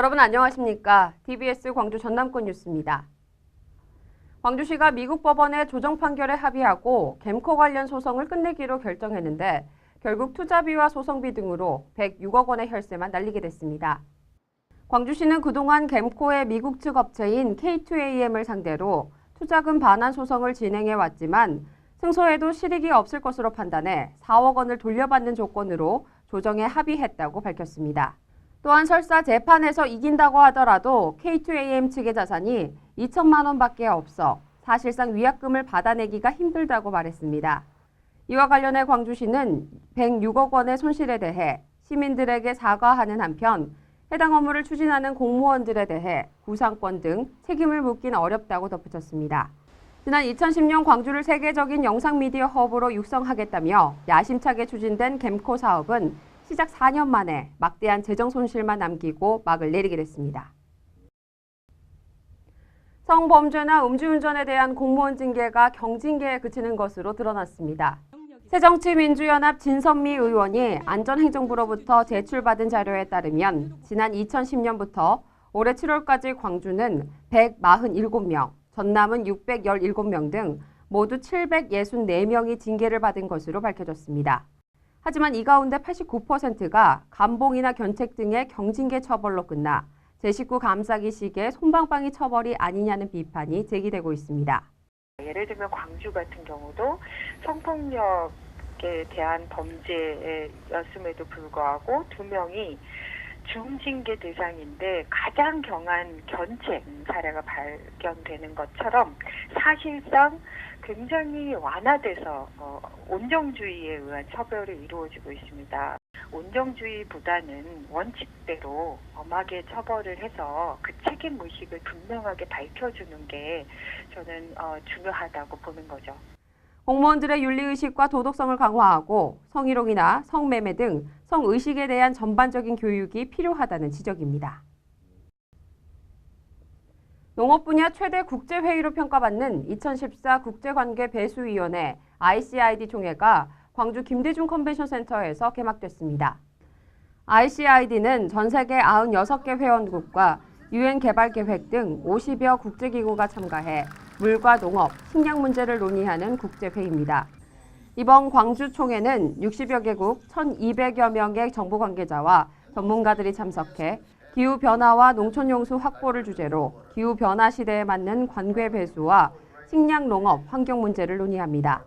여러분 안녕하십니까? TBS 광주 전남권 뉴스입니다. 광주시가 미국 법원의 조정 판결에 합의하고 겜코 관련 소송을 끝내기로 결정했는데 결국 투자비와 소송비 등으로 106억 원의 혈세만 날리게 됐습니다. 광주시는 그동안 겜코의 미국 측 업체인 K2AM을 상대로 투자금 반환 소송을 진행해왔지만 승소에도 실익이 없을 것으로 판단해 4억 원을 돌려받는 조건으로 조정에 합의했다고 밝혔습니다. 또한 설사 재판에서 이긴다고 하더라도 K2AM 측의 자산이 2천만 원밖에 없어 사실상 위약금을 받아내기가 힘들다고 말했습니다. 이와 관련해 광주시는 106억 원의 손실에 대해 시민들에게 사과하는 한편 해당 업무를 추진하는 공무원들에 대해 구상권 등 책임을 묻기는 어렵다고 덧붙였습니다. 지난 2010년 광주를 세계적인 영상미디어 허브로 육성하겠다며 야심차게 추진된 겜코 사업은 시작 4년 만에 막대한 재정 손실만 남기고 막을 내리게 됐습니다. 성범죄나 음주운전에 대한 공무원 징계가 경징계에 그치는 것으로 드러났습니다. 새정치민주연합 진선미 의원이 안전행정부로부터 제출받은 자료에 따르면 지난 2010년부터 올해 7월까지 광주는 147명, 전남은 617명 등 모두 764명이 징계를 받은 것으로 밝혀졌습니다. 하지만 이 가운데 89%가 감봉이나 견책 등의 경징계 처벌로 끝나 제19 감사기 시기에 솜방망이 처벌이 아니냐는 비판이 제기되고 있습니다. 예를 들면 광주 같은 경우도 성폭력에 대한 범죄였음에도 불구하고 2명이 중징계 대상인데 가장 경한 견책 사례가 발견되는 것처럼 사실상 굉장히 완화돼서 온정주의에 의한 처벌이 이루어지고 있습니다. 온정주의보다는 원칙대로 엄하게 처벌을 해서 그 책임의식을 분명하게 밝혀주는 게 저는 중요하다고 보는 거죠. 공무원들의 윤리의식과 도덕성을 강화하고 성희롱이나 성매매 등 성의식에 대한 전반적인 교육이 필요하다는 지적입니다. 농업 분야 최대 국제회의로 평가받는 2014 국제관계배수위원회 ICID 총회가 광주 김대중 컨벤션센터에서 개막됐습니다. ICID는 전 세계 96개 회원국과 UN 개발계획 등 50여 국제기구가 참가해 물과 농업, 식량 문제를 논의하는 국제회의입니다. 이번 광주 총회는 60여 개국 1,200여 명의 정부 관계자와 전문가들이 참석해 기후변화와 농촌용수 확보를 주제로 기후변화 시대에 맞는 관계 배수와 식량 농업, 환경 문제를 논의합니다.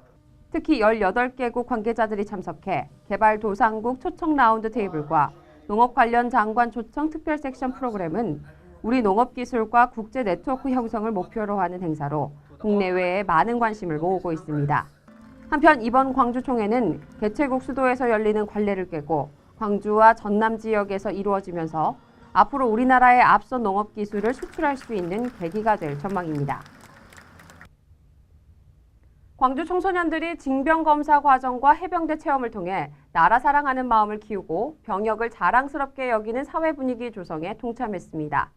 특히 18개국 관계자들이 참석해 개발도상국 초청 라운드 테이블과 농업 관련 장관 초청 특별 섹션 프로그램은 우리 농업기술과 국제 네트워크 형성을 목표로 하는 행사로 국내외에 많은 관심을 모으고 있습니다. 한편 이번 광주총회는 개최국 수도에서 열리는 관례를 깨고 광주와 전남 지역에서 이루어지면서 앞으로 우리나라의 앞선 농업기술을 수출할 수 있는 계기가 될 전망입니다. 광주 청소년들이 징병검사 과정과 해병대 체험을 통해 나라 사랑하는 마음을 키우고 병역을 자랑스럽게 여기는 사회 분위기 조성에 동참했습니다.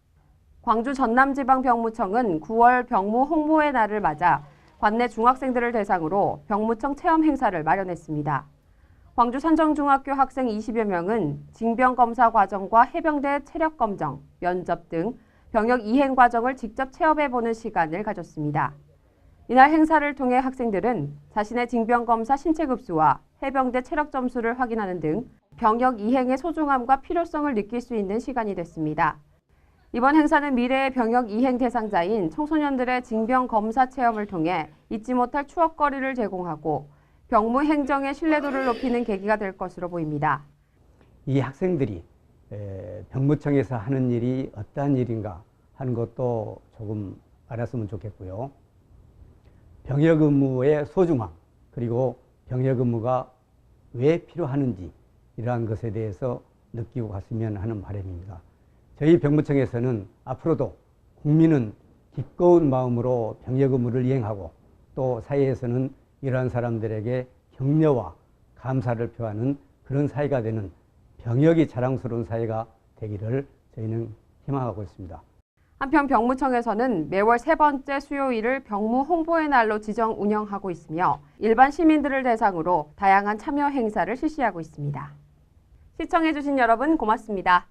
광주 전남지방병무청은 9월 병무 홍보의 날을 맞아 관내 중학생들을 대상으로 병무청 체험 행사를 마련했습니다. 광주 산정중학교 학생 20여 명은 징병검사 과정과 해병대 체력검정, 면접 등 병역 이행 과정을 직접 체험해보는 시간을 가졌습니다. 이날 행사를 통해 학생들은 자신의 징병검사 신체급수와 해병대 체력 점수를 확인하는 등 병역 이행의 소중함과 필요성을 느낄 수 있는 시간이 됐습니다. 이번 행사는 미래의 병역 이행 대상자인 청소년들의 징병검사 체험을 통해 잊지 못할 추억거리를 제공하고 병무 행정의 신뢰도를 높이는 계기가 될 것으로 보입니다. 이 학생들이 병무청에서 하는 일이 어떠한 일인가 하는 것도 조금 알았으면 좋겠고요. 병역 의무의 소중함, 그리고 병역 의무가 왜 필요하는지 이러한 것에 대해서 느끼고 갔으면 하는 바람입니다. 저희 병무청에서는 앞으로도 국민은 기꺼운 마음으로 병역 의무를 이행하고 또 사회에서는 이러한 사람들에게 격려와 감사를 표하는 그런 사회가 되는 병역이 자랑스러운 사회가 되기를 저희는 희망하고 있습니다. 한편 병무청에서는 매월 3번째 수요일을 병무 홍보의 날로 지정 운영하고 있으며 일반 시민들을 대상으로 다양한 참여 행사를 실시하고 있습니다. 시청해주신 여러분 고맙습니다.